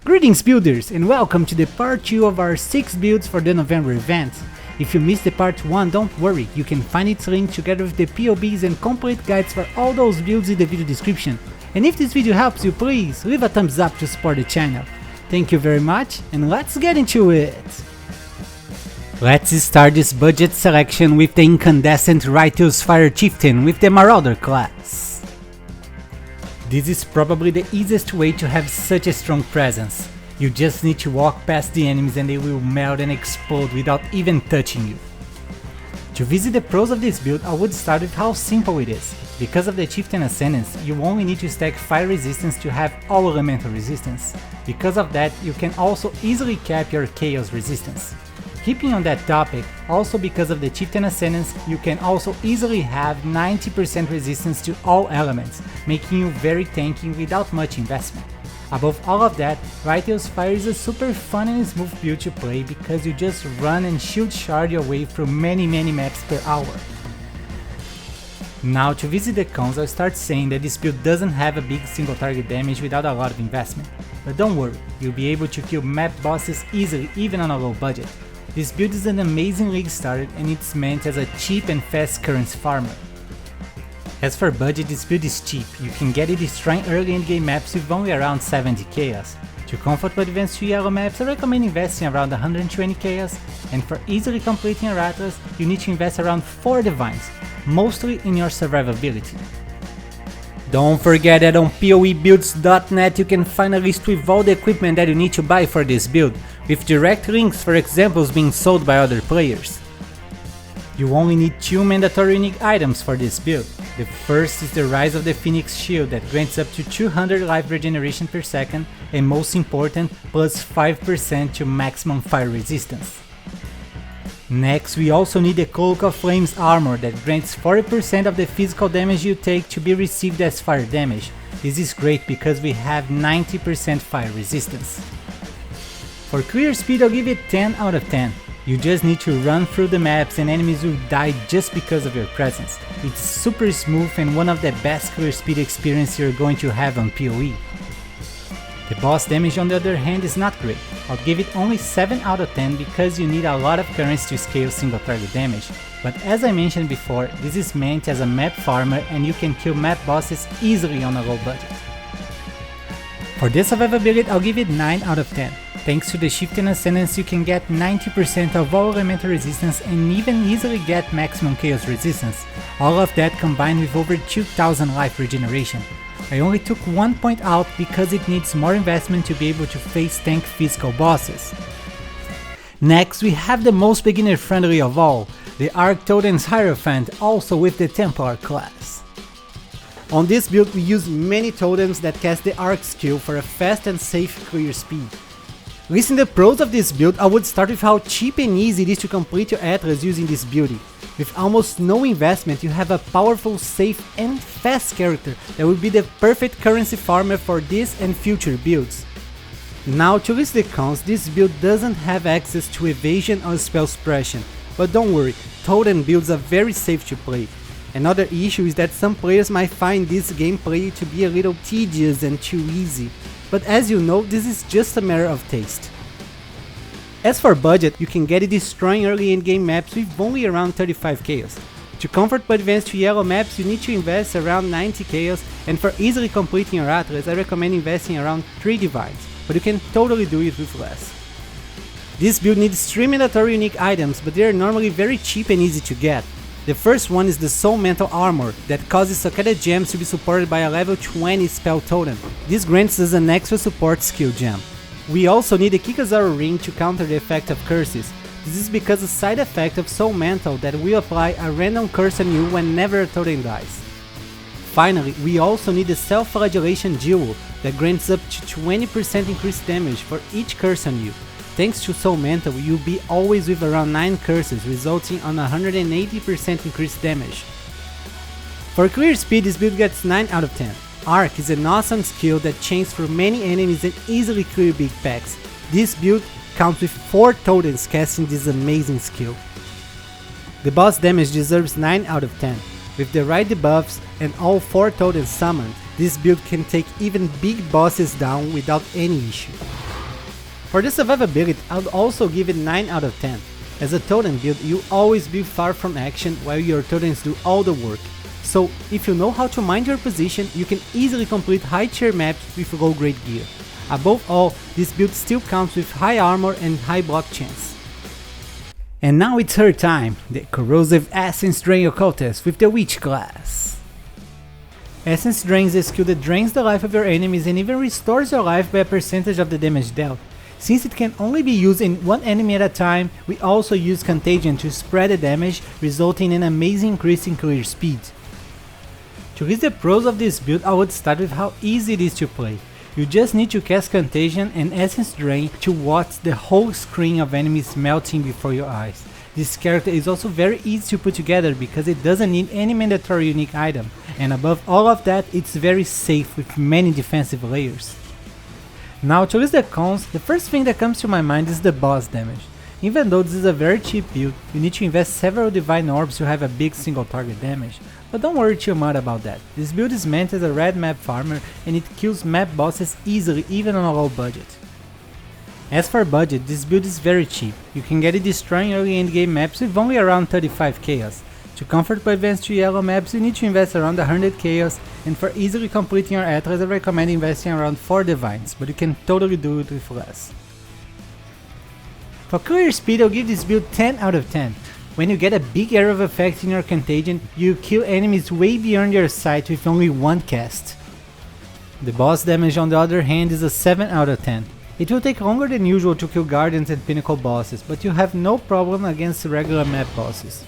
Greetings builders, and welcome to the part 2 of our 6 builds for the November event. If you missed the part 1, don't worry, you can find its link together with the POBs and complete guides for all those builds in the video description. And if this video helps you, please leave a thumbs up to support the channel. Thank you very much, and let's get into it! Let's start this budget selection with the incandescent Righteous Fire Chieftain with the Marauder class. This is probably the easiest way to have such a strong presence. You just need to walk past the enemies and they will melt and explode without even touching you. To visit the pros of this build, I would start with how simple it is. Because of the Chieftain Ascendance, you only need to stack fire resistance to have all elemental resistance. Because of that, you can also easily cap your chaos resistance. Keeping on that topic, also because of the Chieftain Ascendance, you can also easily have 90% resistance to all elements, making you very tanky without much investment. Above all of that, Righteous Fire is a super fun and smooth build to play because you just run and shield shard your way through many maps per hour. Now to visit the cons, I'll start saying that this build doesn't have a big single target damage without a lot of investment. But don't worry, you'll be able to kill map bosses easily even on a low budget. This build is an amazing league starter and it's meant as a cheap and fast currency farmer. As for budget, this build is cheap, you can get it destroying early endgame maps with only around 70 chaos. To comfortable advance to yellow maps, I recommend investing around 120 chaos, and for easily completing Erratras, you need to invest around 4 divines, mostly in your survivability. Don't forget that on PoEbuilds.net you can find a list with all the equipment that you need to buy for this build, with direct links for examples being sold by other players. You only need 2 mandatory unique items for this build. The first is the Rise of the Phoenix Shield that grants up to 200 life regeneration per second and most important, plus 5% to maximum fire resistance. Next, we also need the Cloak of Flames armor that grants 40% of the physical damage you take to be received as fire damage. This is great because we have 90% fire resistance. For clear speed, I'll give it 10 out of 10. You just need to run through the maps and enemies will die just because of your presence. It's super smooth and one of the best clear speed experience you're going to have on PoE. The boss damage on the other hand is not great. I'll give it only 7 out of 10 because you need a lot of currency to scale single target damage. But as I mentioned before, this is meant as a map farmer and you can kill map bosses easily on a low budget. For the survivability, I'll give it 9 out of 10. Thanks to the Chieftain Ascendance, you can get 90% of all elemental resistance and even easily get maximum chaos resistance. All of that combined with over 2000 life regeneration. I only took 1 point out because it needs more investment to be able to face tank physical bosses. Next, we have the most beginner friendly of all, the Arc Totems Hierophant, also with the Templar class. On this build we use many totems that cast the Arc skill for a fast and safe clear speed. Listing the pros of this build, I would start with how cheap and easy it is to complete your Atlas using this beauty. With almost no investment, you have a powerful, safe and fast character that will be the perfect currency farmer for this and future builds. Now to list the cons, this build doesn't have access to evasion or spell suppression, but don't worry, totem builds are very safe to play. Another issue is that some players might find this gameplay to be a little tedious and too easy, but as you know, this is just a matter of taste. As for budget, you can get it destroying early endgame maps with only around 35 chaos. To comfortably advance to yellow maps, you need to invest around 90 chaos, and for easily completing your Atlas, I recommend investing around 3 divines, but you can totally do it with less. This build needs 3 mandatory unique items, but they are normally very cheap and easy to get. The first one is the Soul Mantle armor that causes Socket Gems to be supported by a level 20 spell totem. This grants us an extra support skill gem. We also need the Kikazaru ring to counter the effect of curses. This is because a side effect of Soul Mantle that will apply a random curse on you whenever a totem dies. Finally, we also need the Self-Flagellation Jewel that grants up to 20% increased damage for each curse on you. Thanks to Soul Mantle, you'll be always with around 9 curses, resulting on 180% increased damage. For clear speed, this build gets 9 out of 10. Arc is an awesome skill that chains through many enemies and easily clear big packs. This build counts with 4 totems casting this amazing skill. The boss damage deserves 9 out of 10. With the right debuffs and all 4 totems summoned, this build can take even big bosses down without any issue. For the survivability, I'll also give it 9 out of 10. As a totem build, you always be far from action while your totems do all the work. So, if you know how to mind your position, you can easily complete high tier maps with low grade gear. Above all, this build still counts with high armor and high block chance. And now it's her time, the Corrosive Essence Drain Occultist with the Witch class. Essence Drain is a skill that drains the life of your enemies and even restores your life by a percentage of the damage dealt. Since it can only be used in one enemy at a time, we also use Contagion to spread the damage, resulting in an amazing increase in clear speed. To list the pros of this build, I would start with how easy it is to play. You just need to cast Contagion and Essence Drain to watch the whole screen of enemies melting before your eyes. This character is also very easy to put together because it doesn't need any mandatory unique item, and above all of that, it's very safe with many defensive layers. Now to list the cons, the first thing that comes to my mind is the boss damage. Even though this is a very cheap build, you need to invest several Divine Orbs to have a big single target damage, but don't worry too much about that. This build is meant as a red map farmer and it kills map bosses easily even on a low budget. As for budget, this build is very cheap. You can get it destroying early endgame maps with only around 35 chaos. To comfortably advance to yellow maps, you need to invest around 100 chaos, and for easily completing your Atlas I recommend investing around 4 divines, but you can totally do it with less. For clear speed, I'll give this build 10 out of 10. When you get a big area of effect in your Contagion, you kill enemies way beyond your sight with only one cast. The boss damage on the other hand is a 7 out of 10. It will take longer than usual to kill Guardians and Pinnacle bosses, but you have no problem against regular map bosses.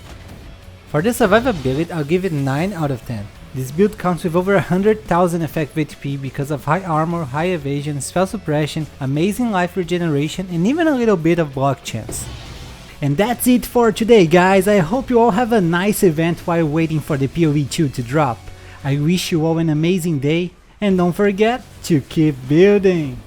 For the survivability, I'll give it 9 out of 10. This build counts with over 100,000 effective HP because of high armor, high evasion, spell suppression, amazing life regeneration, and even a little bit of block chance. And that's it for today, guys. I hope you all have a nice event while waiting for the PoE 2 to drop. I wish you all an amazing day, and don't forget to keep building!